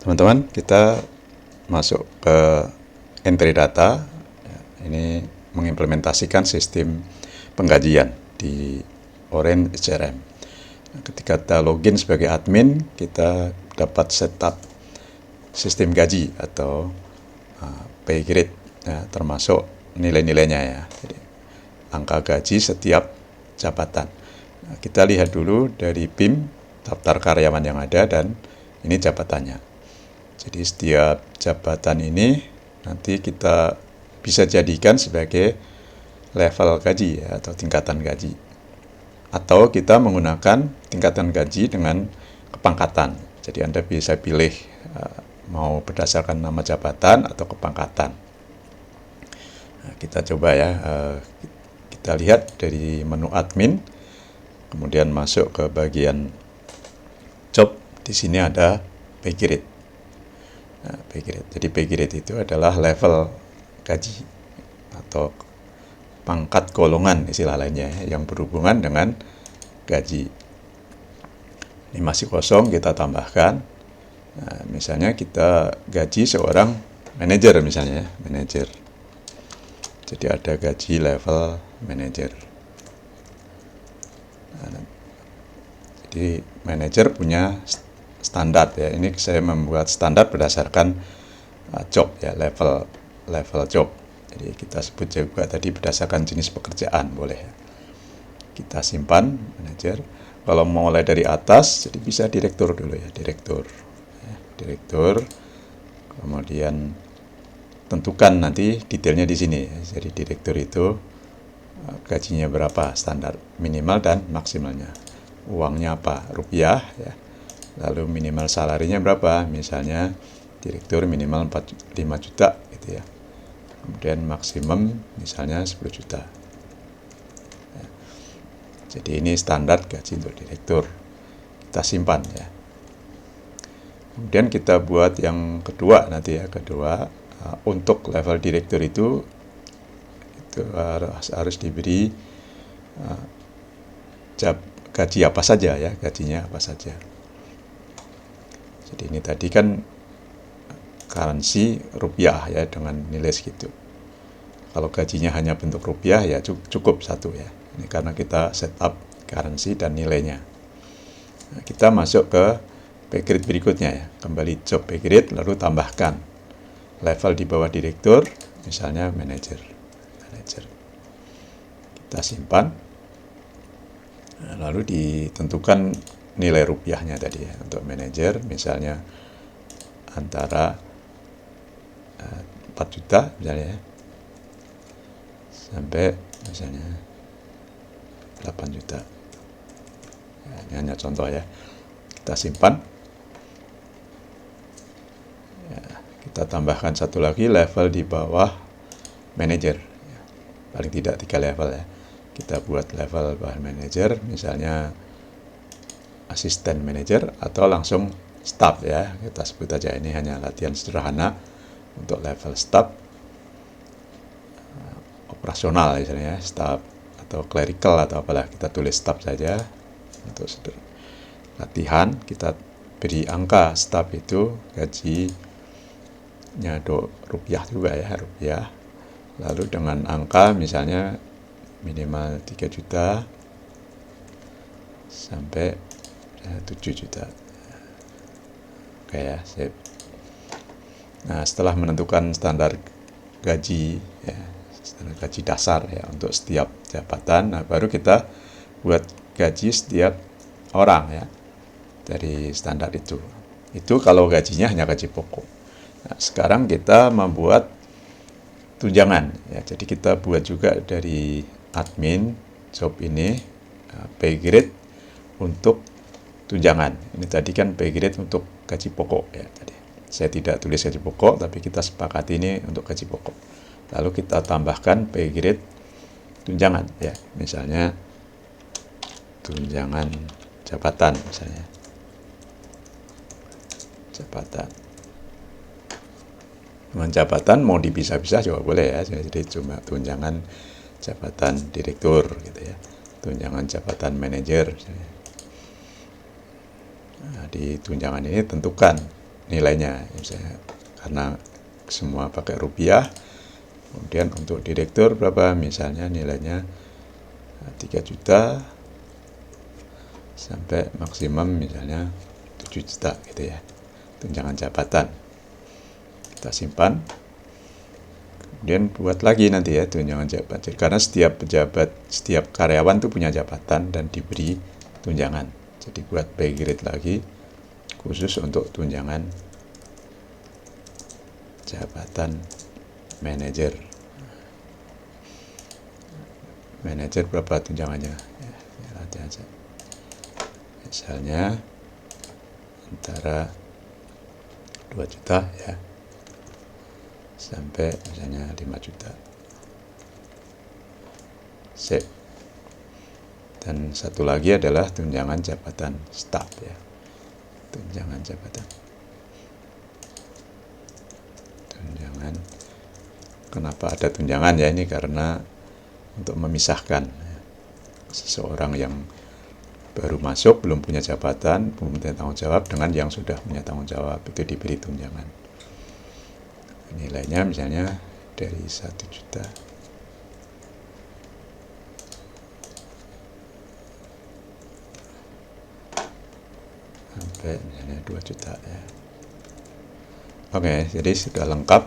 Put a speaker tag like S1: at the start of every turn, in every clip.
S1: Teman-teman, kita masuk ke entry data. Ini mengimplementasikan sistem penggajian di Orange HRM. Ketika kita login sebagai admin, kita dapat setup sistem gaji atau pay grade, ya, termasuk nilai-nilainya ya. Jadi, angka gaji setiap jabatan. Kita lihat dulu dari BIM, daftar karyawan yang ada, dan ini jabatannya. Jadi setiap jabatan ini nanti kita bisa jadikan sebagai level gaji ya, atau tingkatan gaji. Atau kita menggunakan tingkatan gaji dengan kepangkatan. Jadi Anda bisa pilih mau berdasarkan nama jabatan atau kepangkatan. Nah, kita coba ya, kita lihat dari menu admin, kemudian masuk ke bagian job. Di sini ada pay grade. Nah, pay grade. Jadi pay grade itu adalah level gaji atau pangkat golongan istilah lainnya yang berhubungan dengan gaji. Ini masih kosong, kita tambahkan. Nah, misalnya kita gaji seorang manajer misalnya, manajer. Jadi ada gaji level manajer. Nah, jadi manajer punya standar ya. Ini saya membuat standar berdasarkan job ya, level job. Jadi kita sebut juga tadi berdasarkan jenis pekerjaan boleh ya. Kita simpan manajer. Kalau mau mulai dari atas, jadi bisa direktur dulu ya, direktur. Ya, direktur. Kemudian tentukan nanti detailnya di sini. Ya. Jadi direktur itu gajinya berapa, standar minimal dan maksimalnya. Uangnya apa? Rupiah ya. Lalu minimal salarinya berapa? Misalnya direktur minimal 5 juta gitu ya. Kemudian maksimum misalnya 10 juta. Ya. Jadi ini standar gaji untuk direktur. Kita simpan ya. Kemudian kita buat yang kedua nanti ya, kedua untuk level direktur itu harus diberi gaji apa saja ya, gajinya apa saja. Jadi ini tadi kan currency rupiah ya dengan nilai segitu. Kalau gajinya hanya bentuk rupiah ya cukup satu ya. Ini karena kita setup currency dan nilainya. Nah, kita masuk ke pay grade berikutnya ya. Kembali job pay grade lalu tambahkan level di bawah direktur, misalnya manajer. Kita simpan. Nah, lalu ditentukan nilai rupiahnya tadi ya. Untuk manajer misalnya antara 4 juta misalnya ya, sampai misalnya 8 juta. Ya, ini hanya contoh ya. Kita simpan. Ya, kita tambahkan satu lagi level di bawah manajer. Ya, paling tidak 3 level ya. Kita buat level bawah manajer, misalnya asisten manajer atau langsung staff ya. Kita sebut aja ini hanya latihan sederhana untuk level staff operasional misalnya, staff atau clerical atau apalah, kita tulis staff saja untuk latihan. Kita beri angka staff itu gajinya rupiah juga ya, rupiah. Lalu dengan angka misalnya minimal 3 juta sampai 7 juta. Oke ya, sip. Nah, setelah menentukan standar gaji ya, standar gaji dasar ya untuk setiap jabatan, nah baru kita buat gaji setiap orang ya dari standar itu. Itu kalau gajinya hanya gaji pokok. Nah, sekarang kita membuat tunjangan ya. Jadi kita buat juga dari admin job ini pay grade untuk tunjangan. Ini tadi kan pay grade untuk gaji pokok ya tadi. Saya tidak tulis gaji pokok, tapi kita sepakati ini untuk gaji pokok. Lalu kita tambahkan pay grade tunjangan ya. Misalnya tunjangan jabatan misalnya. Jabatan. Dengan jabatan mau dipisah-pisah juga boleh ya. Jadi cuma tunjangan jabatan direktur gitu ya. Tunjangan jabatan manajer misalnya. Nah, di tunjangan ini tentukan nilainya, misalnya karena semua pakai rupiah. Kemudian untuk direktur berapa, misalnya nilainya 3 juta sampai maksimum misalnya 7 juta gitu ya, tunjangan jabatan. Kita simpan, kemudian buat lagi nanti ya tunjangan jabatan, karena setiap pejabat, setiap karyawan tuh punya jabatan dan diberi tunjangan. Jadi buat pay grade lagi khusus untuk tunjangan jabatan manajer. Manajer berapa tunjangannya? Ya, nanti aja. Misalnya antara 2 juta ya sampai misalnya 5 juta. Sip. Dan satu lagi adalah tunjangan jabatan staf ya. Tunjangan jabatan. Tunjangan. Kenapa ada tunjangan ya? Ini karena untuk memisahkan seseorang yang baru masuk, belum punya jabatan, belum punya tanggung jawab, dengan yang sudah punya tanggung jawab, itu diberi tunjangan. Nilainya misalnya dari 1 juta sampai misalnya 2 juta ya. Oke, jadi sudah lengkap.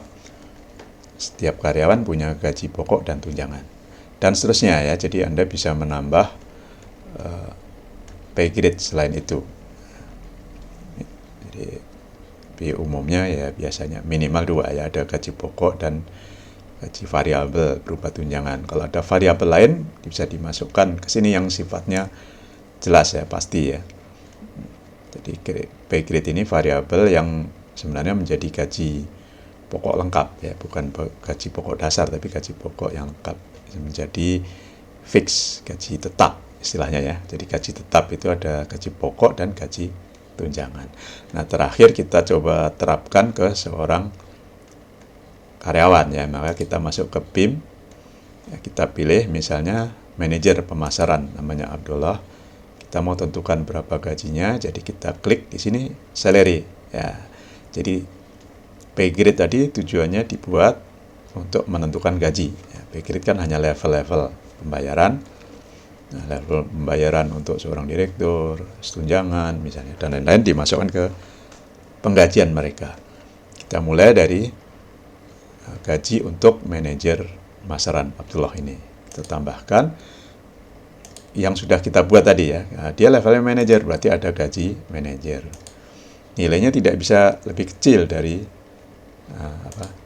S1: Setiap karyawan punya gaji pokok dan tunjangan. Dan seterusnya ya, jadi Anda bisa menambah pay grade selain itu. Jadi umumnya ya biasanya minimal 2 ya, ada gaji pokok dan gaji variabel berupa tunjangan. Kalau ada variabel lain bisa dimasukkan ke sini yang sifatnya jelas ya, pasti ya. Jadi pay grade ini variabel yang sebenarnya menjadi gaji pokok lengkap ya, bukan gaji pokok dasar tapi gaji pokok yang lengkap, menjadi fix, gaji tetap istilahnya ya. Jadi gaji tetap itu ada gaji pokok dan gaji tunjangan. Nah, terakhir kita coba terapkan ke seorang karyawan ya, maka kita masuk ke BIM ya, kita pilih misalnya manajer pemasaran namanya Abdullah. Kita mau tentukan berapa gajinya, jadi kita klik di sini salary ya. Jadi pay grade tadi tujuannya dibuat untuk menentukan gaji. Ya, pay grade kan hanya level-level pembayaran. Nah, level pembayaran untuk seorang direktur, tunjangan misalnya, dan lain-lain dimasukkan ke penggajian mereka. Kita mulai dari gaji untuk manajer pemasaran Abdullah ini. Kita tambahkan yang sudah kita buat tadi ya. Nah, dia levelnya manajer, berarti ada gaji manajer. Nilainya tidak bisa lebih kecil dari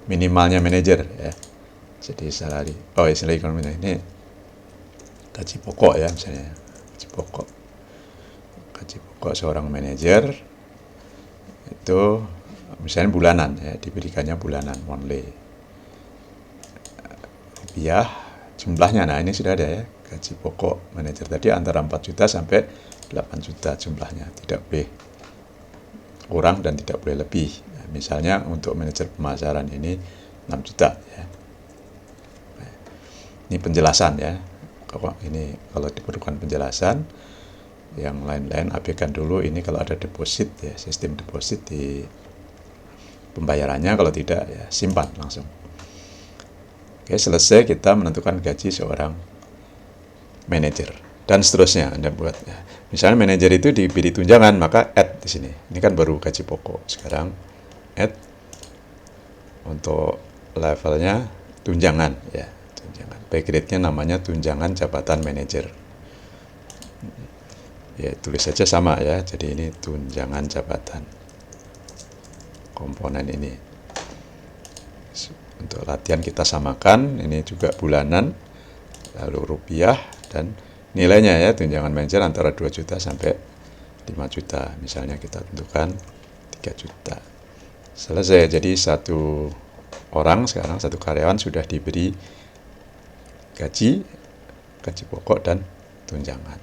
S1: minimalnya manajer ya. Jadi salary, salary ekonomi ini gaji pokok ya, misalnya gaji pokok seorang manajer itu misalnya bulanan ya, diberikannya bulanan monthly rupiah jumlahnya. Nah, ini sudah ada ya, gaji pokok manajer tadi antara 4 juta sampai 8 juta jumlahnya, tidak boleh kurang dan tidak boleh lebih. Misalnya untuk manajer pemasaran ini 6 juta ya. Ini penjelasan ya. Ini kalau diperlukan penjelasan, yang lain-lain abaikan dulu. Ini kalau ada deposit ya, sistem deposit di pembayarannya, kalau tidak ya simpan langsung. Oke, selesai kita menentukan gaji seorang manajer dan seterusnya Anda buat ya. Misalnya manajer itu diberi tunjangan, maka add di sini. Ini kan baru gaji pokok. Sekarang add untuk levelnya tunjangan ya, tunjangan. Pay grade-nya namanya tunjangan jabatan manajer. Ya, tulis saja sama ya. Jadi ini tunjangan jabatan. Komponen ini. Untuk latihan kita samakan, ini juga bulanan, lalu rupiah, dan nilainya ya, tunjangan manajer antara 2 juta sampai 5 juta. Misalnya kita tentukan 3 juta. Selesai. Jadi satu orang sekarang, satu karyawan sudah diberi gaji pokok dan tunjangan.